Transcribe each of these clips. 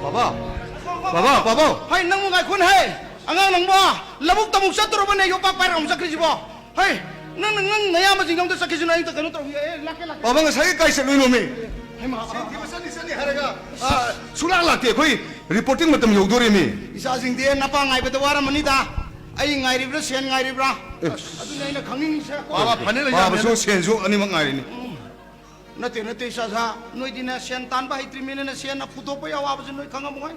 ป้าให้นั่งมึงไงคุณให้อังงนังบ่ระบุตมุกสัตว์ตัวมันเนี่ยยกปากไปเราสักคริสิบ่ให้นั่งเนี่ยมาจริงๆต้องสักคริสินะต้องกันต้องลักป้าก็ใช้ไก่เสร็จเลยมั้ยให้มาที่มาสั่นฮะเรก้าสุราลักเตะคุยรีพอร์ติ้งมันต้องยกดูเลยมั้ยอิสาสิงเดียนับไงไปตัววารามันนี่ตาไอ้ไงริบระเซียนไงริบระอะดูเนี่ยนะขังนี่ใช่ป้าพันนี่เลยป้าสู้เซียนสู้อันนี้มันไงนี่นั่นเตะซาซาหน่วยดินเซียนตันไปทรีมินเซียนนับฟุตบอลไปเอาว่าเป็นหน่วยขังมั้งไง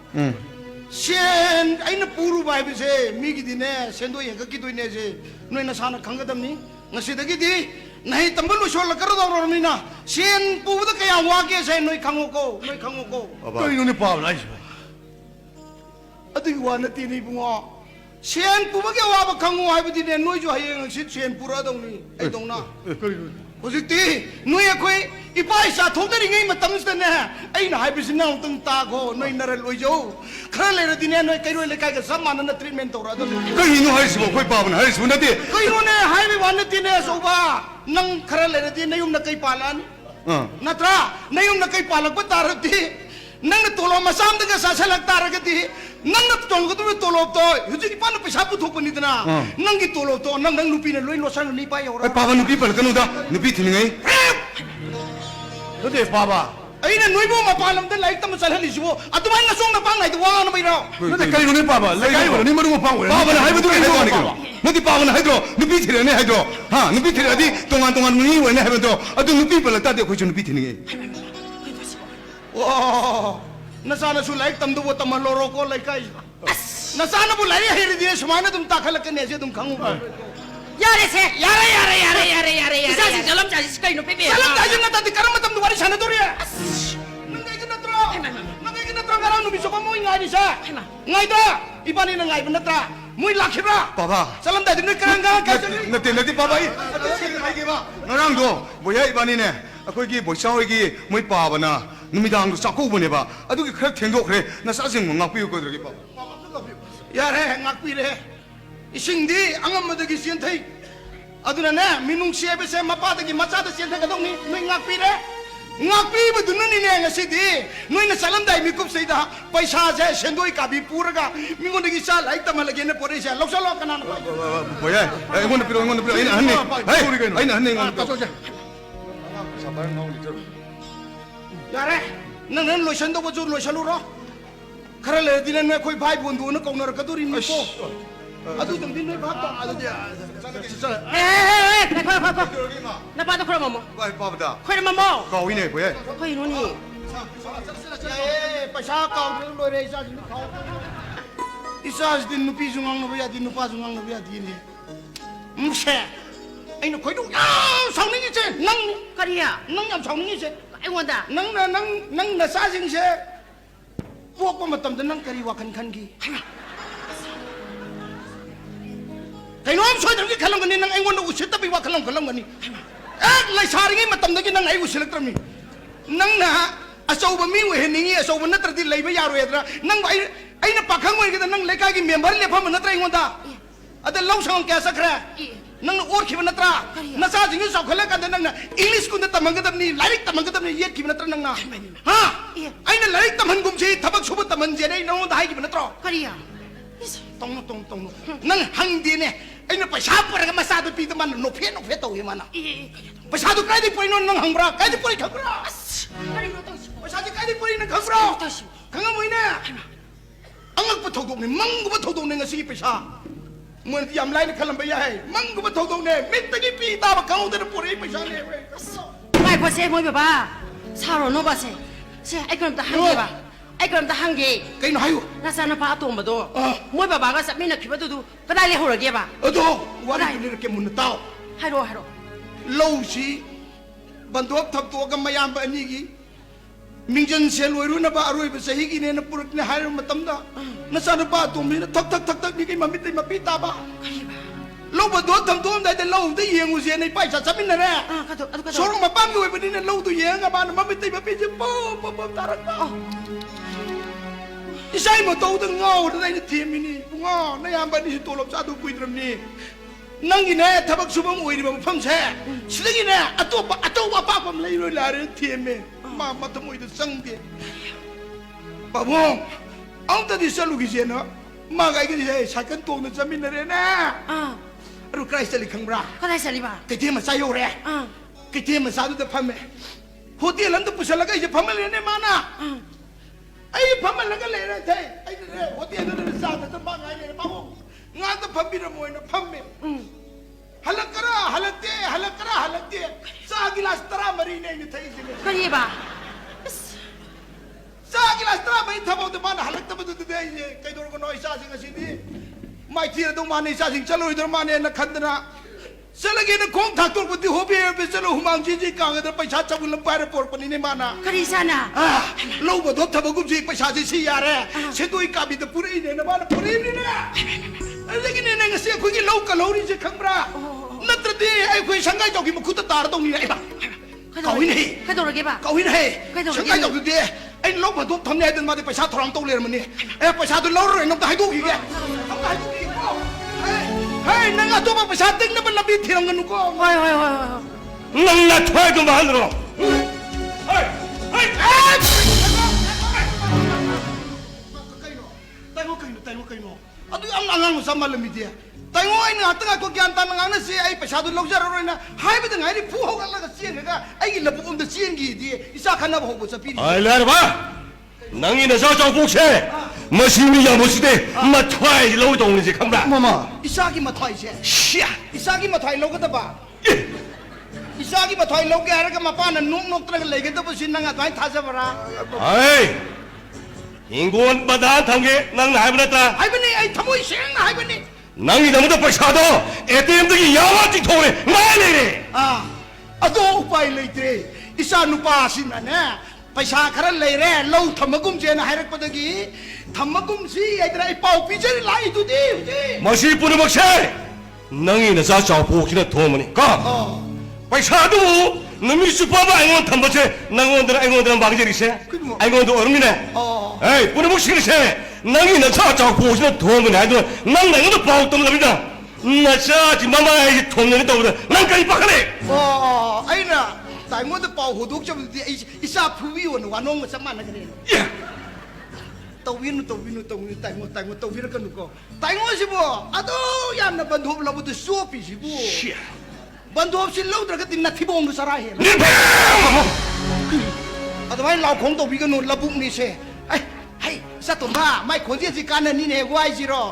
เซียนไอ้นั่นปูรูไปเป็นเซ่มีกี่ดินเนี่ยเซียนตัวยังก็กี่ตัวเนี่ยเซ่หน่วยนั่นสานขังกันตรงนี้งั้นสิเด็กกี่ดีनहीं तंबल में शोर लगा रहा था ना शेन पूवत के यहाँ वाक़े से नई खांगों को तो इन्होंने पाव नहीं अति हुआ नती नहीं बुआ शेन पूवत के वाक़ खांगों आये बदी ने नई जो है ये शेन पूरा दोंगी ऐ दोंना उसी नई कोई इपाई साथ होते नहीं गई मतम से ने ऐ ना है बिजनेस ना तुम तागो नई नरे लोई जो खरले रही ने नई कई रोई लेकर के सब मानन ट्रीटमेंट हो रहा था कहीं नो है इसमें कोई पाव नहीं इसमें नती कहीं रोने है भी वान नती ने सोबा नंग खरले रही नहीं उन कई पालन नत्रा नहीं उन कई पालक बता रही नंग तोलो मसाम तक सासे लगता रखती नंग तोलो को तुम्हें तोलो तो युद्ध की पान पैसा पुथो पनी तना नंग की तोलो तो नंग नुपी ने लोई लोसन नहीं पाए और पावा नुपी पर कनु दा नुपी थी नहीं तो दे पावा ऐ ने नुई बो मपालम ते लाइक तम चल हलिसबो अतुमान न सोंग न पांग नाइ वांग न बैरो नते कई नुने पावा लाइक वर नि मरु पांग पावा न हाइबदु ने वानि करो नति पावा न हाइद्रो नुपी थिरे ने हाइद्रो हां नुपी थिरे अदि तोंगान मुनि वर ने हाइबदो अदु नुपी पर लता दे खोजु नुपी थिनि ओ नसाना सु लाइक तम दु वो तम लोरो को लाइक आई नसाना बु लाई हेरि दिने समाने तुम ताखल के ने से तुम खांगु यारे से यारे इसा से जलम चाजी कई नुपी बे जलम चाजी न तति करम तम दुवारी छाने तो रे नंगे के नत्रो गरा नुपी सोबा मोइ ngai sa ngai da ibani na ngai बनत्रा मुई लाखिब्रा बाबा चलम दा दिने करंगा नते बाबा ई ngai के बा नरांग दो बोया ibani ने अखोई की बोइसाव की मुई पाबना नुमिदांग दो चाखौबने बा अदु की खर थेंदोखरे नसा सिंग ngakpiu को दरगे बाबा यारे ngakpi रे इसिंगदी अंगमदगी सेंथै अदुना ने मिनुंग सेबे से मपादगी मचाद सेंथै गदोंनी नुई ngakpi रे ngakpi बदुननी ने ngसिदी नुई न चलमदाई मिकुप सैदा पैसा जे सेंदोई काबी पुरगा मिंगोदगी सा लाइक तमलगे ने पोरे से लौसलो कनान बोया एगोन पिरो इन हन्ने हे इन हन्ने साबार नाउ लिटर यारे नंग लोशन दो बजु लोशलु रो खरा ले दिने ने कोई भाई बंधु न कौनर कदुरी मको अदु तुम दिन भाग तो अदु चल ना पा तो खरा ममो भाई पाबदा खरा ममो कावी ने बोया खई नो नि ए पैसा काउ लो रे इसा दिन नुपी जुंगांग नो या दिन नुपा जुंगांग नो या दिन ने मुसे ऐनो खई दु साउनिंग से नंग करिया नंग याम साउनिंग से आई वंदा नंग न सा जिंग सेพวกมันตำแต่นั่งกะรีว่าคันกี่ไอ้น้องช่วยทำกี่ขลังกันนี่นั่งไอ้วันอุชิตไปว่าขลังกันนี่เลยชาริงี้มาตำแต่กี่นั่งไอ้อุชิตตรมีนั่งนะอาชาวบ้านมีเวหินี่อาชาวบ้านนั่งตระดิเลยไม่ยาวเลยนะนั่งไอ้นั่งปากข้างวันกันนั่งเล็กๆกี่เมียนบาร์เลี้ยพามันนั่งตระไอ้วันตาแต่เล่าช่างแกสักแค่นั่งโอ๊ตขีมันนั่งตรานั่งซาจิงสาวคนเล็กกันนั่งนะอังกฤษคุณนั่งตะมันกันนี่ลาลิกตะมันกันนี่เย็ดขีมันนั่งตรานั่งนะฮะไอ้นั่นลาลิกตะมันกุมชีทับชุบตะมันเจได้น้องได้ขีมันนั่งตราตรงนั่งหังดีเนี่ยไอ้นั่นไปชาปรกันมาซาตุปีตะมันโนเฟโตเฮมันนะไปชาตุใครที่ปอยนั่งหังบราใครที่ปอยขังบราไปชาตุใครที่ปอยนั่งขังบราขังอะไรเนี่ยอังกฤษปะทอดนี่มังกบปะทอดนี่งั้นสิไปชาเหมือนยำไล่ในขลังไปยัยมังก็มาทงเนี่ยมิตรกี่ปีตาบักเขาแต่ปุริไม่ใช่เนี่ยไม่พอเสียมวยแบบว่าชาวโรโนบาเสียไอ้คนตาหังเกบ่ไอ้คนตาหังเกไอ้หน่อยอยู่น่าจะน่าพาตัวมาดูมวยแบบว่าก็สับมีนักขีบดูก็ได้เลยหัวเกียบ่ดูว่าได้เลยเกมุนเต้าให้ดูลูซีบรรทุกทับตัวกันมายามแบบนี้กี่มิงจันเสียรวยรู้นะบ้ารวยเป็นเศรษฐีเนี่ยนะปุริเนี่ยหายมาตั้มด่าน่าจะน่าพาตัวมีนะทักนี่กี่มามิตรมาปีตาบ้าลูกบรรทุกทำตัวได้แต่ลูกที่เยี่ยงอุเสียในไปสัตว์สับมินนะเนี่ยสองมาปั้มด้วยแบบนี้เนี่ยลูกตัวเยี่ยงกับบ้านมามิตรมาปีจะป๊อตารักบ้าที่ใช่มาโตตั้งเงาได้ในทีมนี่งอในยามแบบนี้ตัวหลบซาดูกุยตรงนี้นั่งกินเนี่ยทับกสุบังอวยดีแบบฟังแช่สิ่งนี้เนี่ยอัตโตว่าป้าผมเลยเลยลาเรื่องทีมมาทำมวยตัวสังเกต ป้าบงเอาแต่ที่สรุปกี่เสียเนาะมาไงกันดิฉันกันตัวมันจะมีอะไรนะรู้ใครสลิขังบราก็ได้สลิบะกิจมันใส่โยเร่กิจมันสาธุแต่พัมเมหัวเตี้ยหลังตัวผู้ชายแล้วก็จะพัมเมเลยเนี่ยมานะไอ้พัมเมแล้วก็เลยนะเท่ไอ้เนี่ยหัวเตี้ยนั่นเป็นสาธุแต่บ้าไงเนี่ยป้าบงงานแต่พัมบินมวยนะพัมเมฮัลกระฮัลเตี้ยสากิลาสตรามารีเนี่ยนี่เท่จริงก็ดีบะสากิลาสตรามารีทำเอาแต่บ้านฮัลกตะบัดตัวเดียวเนี่ยใครโดนก็น้อยสาสิงห์สิดีไม่ที่เราต้องมาในสาสิงห์จะลุยตัวมาเนี่ยนักขันนะเสลกินคงถักตัวปฏิหัวเบี้ยไปเสลหุมังจีกางกันไปชาจับกุลไปรปอร์ปนิเนมานะคดีซานะลูกบดทบกุมจีไปชาสิยาเร่เช่นตัวอีกาบิดปุรีเนี่ยนะบ้านปุรีนี่นะอะไรกินเนี่ยงั้นเสียคุยกินลูกกับลูกนี่จะขังบรานั่นตระดีไอ้คุยช่างไก่จอกกินมาคุตตาตรงนี้ไอ้บ้าเขาหินให้ใครตัวอะไรบ้าเขาหินให้ช่างไก่จอกอยู่ดีไอ้ลูกบดทำเนี่ยเดินมาที่ไปชาทรองตัวเลยมันนี่ไอ้ไปชาตัวลูกเลยน้องตาให้ดูอีกแกน้องตาให้ดูอีกเฮ้ยนั่งอ่ะตัวมาชาตินั่นเป็นระเบียบที่เราเงินกูว้ายนั่งน่ะถอยตัวมาหรอเฮ้ยแต่งอะดูอังสามเลยมิเดียแต่งไอ้เนี่ยตั้งแต่กี่อันตั้งงั้นสิไอ้ประชาชนลูกจะรู้เลยนะหายไปตั้งไงนี่ผู้เขากันแล้วก็เสียงกันไอ้ระบบมันจะเสียงกี่ดีอิสระขนาดบอกว่าจะปีนไอ้เล่นบ้านั่งนี่นะเจ้าพวกเช่ไม่ใช่มีอย่างไม่ใช่มาถอยเราตรงนี้สิคำละมามาอิสระกี่มาถอยเช่อิสระกี่มาถอยเราก็ตะบ้าอิสระกี่มาถอยเราแกแล้วก็มาป้านั่นนุ่งตระกันเลยกันตัวสินั่งอ่ะตัวไอ้ท่าจะบราไอ้ยิงกวนประดานทำเงี้ยนั่งไหนมันตาไอ้เป็นนี่ไอ้ทำไมเสียงไอ้เป็นนี่นั่งนี่ทำมันต้องประชาดเอทีเอ็มตะกี้ยาวจิตโถเลยไม่เลยอะตัวไปเลยเตะอิสานุปัสสินะเนี่ยประชาครั้งเลยเร่เราทำมากุมเจนะให้รักปะตะกี้ทำมากุมสิไอ้ตระไอ้เป่าพิจารณาไอ้ตัวดีมาสิปุ่นมาเช่นั่งนี่นะเจ้าพวกที่นั่นโทรมันนี่ก็ประชาดูนั่นมีสุภาพไอ้คนทำมาเช่นั่งคนเดินไอ้คนเดินบางเจริเช่ไอ้คนเดินอารมณ์นี่เฮ้ยปุ่นมาสิเช่นั่งนี่นะเจ้าพวกที่นั่นโทรมันไอ้ตัวนั่งไหนก็ต้องเป่าตรงนั้นนะน่าจะที่มาไอ้โทรมันนี่ตัวนั้นนั่งกันปักเลยไอ้น่ะแต่งว่าจะเป่าหัวดุกจะอิสาพูวิววันน้องมันสมันนะกันเนี่ยตัววินแต่งว่าตัววินกันนุก็แต่งว่าสิบ่อะตัวยามน่ะบรรทุกเราบุตรสู้ปีสิบ่บรรทุกสิเราตระกันตินัทที่บ่งดูสาระเหรอนี่เพ่อะตัวไอ้เราคงตัววิกันนุระบุนี่เช่ไอ้สัตว์ตัวบ้าไม่คนที่สิการนั่นนี่เนี่ยว่าไอ้สิรอ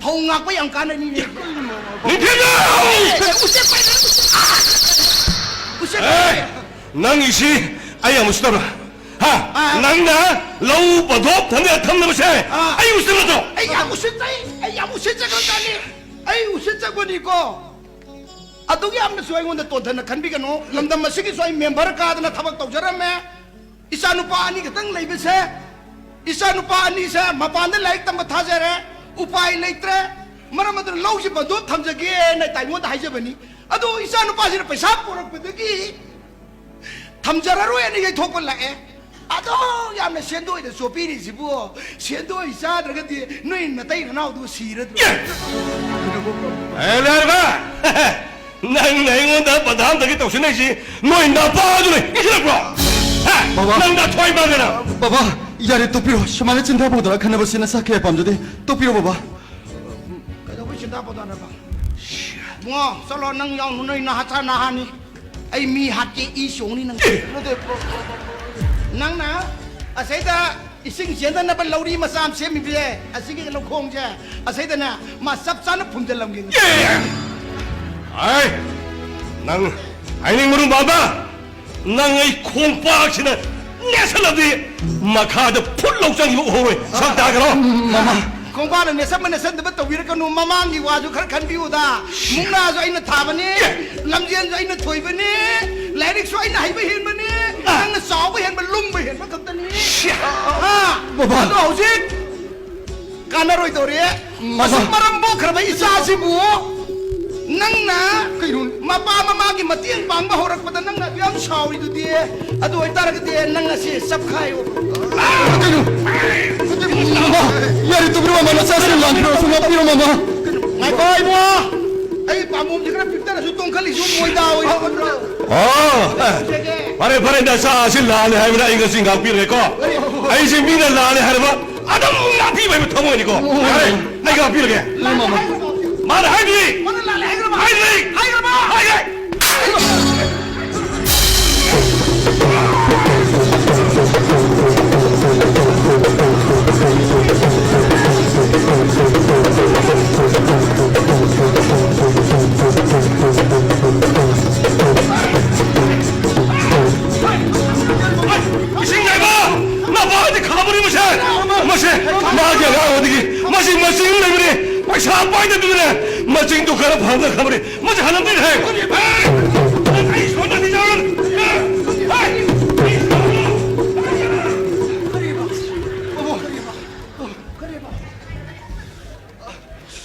พงงักไปอย่างการนั่นนี่เนี่ยนี่เพ่อุเสไปนะอุเสไปนั่งอีสิไอ้ยังไม่สุดหรอฮะนั่งนะเราบรรทุกทำเนี่ยทำได้ไม่ใช่ไอ้อุเสไปตัวไอ้ยังอุเสใจกันนี่ไอ้อุเสใจกันนี่ก็อะตุกยามนะสวยงอนตัวเธอนะขันบิกันโนลำดับมาสิกิสวยเมียนบาร์กาดนะทับตัวจระแม่อิสานุปานี่ก็ตั้งเลยไปเสอิสานุปานี่เสมาปานนั่นเลยตั้งมาท่าเจระอุปายเลยเตะมารมันเล่าสิบรรทุกทำจะเกี่ยในไต้หวันได้จะเป็นนี่อะตุอิสานุปาสินะไปซับปวดไปตะกี้ทำจะรู้ยังไงทุกคนแหละอะตุยามนะเสียนด้วยแต่สุปีนี่สิบัวเสียนด้วยอิสาตระกันที่นู่นน่ะไต้หวันเอาดูสีระตัวเฮ้ยเลยบ้านั่งไหนเงินเดือนประธานตะกี้ตกชิ้นไหนสินู่นน่ะป้าดูเลยอีกแล้วปะนั่งด่าถอยมากันนะ爸爸야래 또 필요 샤마네 진다 보더라 카나버스나 사케 밤저데 또 필요 봐봐 그래도 왜 진다 보더라 봐 뭐 솔로 능 영 눈이 나 하차나 하니 아이 미 하지 이 송이 능 낭나 아세다 이싱 현단나 발 라우리 마삼 세미 비에 아싱이 로 콩제 아세다나 마 쌉싸는 품들 남긴 아이 낭 아이닝 무릉 봐봐 낭의 콩박치는 내 사람들이 마카드 풀록장이 오해 상다가로 마마 공부하는 내 선배네 선배부터 위로 그 마망이 와주 그렇게 비우다 묵나서 있는 타바니 남지연서 있는 토이바니 레릭서 있는 하이바 힐바니 당은 싸우고 힐바 룸바 힐바 그랬더니 마마 너 오직 까나로 이도리 마슨 말은 뭐 그러면 이사시 뭐 낭나 마빠 마마기 마티엔 방바 호락보다 낭나 비암 샤오리도 뒤에 아도 따라 그때 낭나시 쌉카요 마마 야래 또 필요 마마 사스는 안 필요 소나 필요 마마 마이 보이 뭐 아이 밤몸 지그라 빅다라 수동 칼리 수 모이다 오이 바래 나 사실 나네 하면 이거 생각 비례 거 아이씨 미나 나네 하르바 아담 나피 왜 터모니고 그래 내가 비르게 말 하이디 하이디 하이디 Sao bay được nữa nè, mà chính tôi khá phá được không đi, mà chỉ hành đi này. Hãy xuống đây đi cho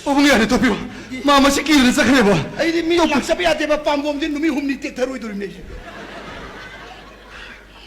어머니 안에 도피로 마마 시키는 싹 해봐. 아이 미 약사비야 대바 밤봄진 놈이 홈니 때 테러이들이네.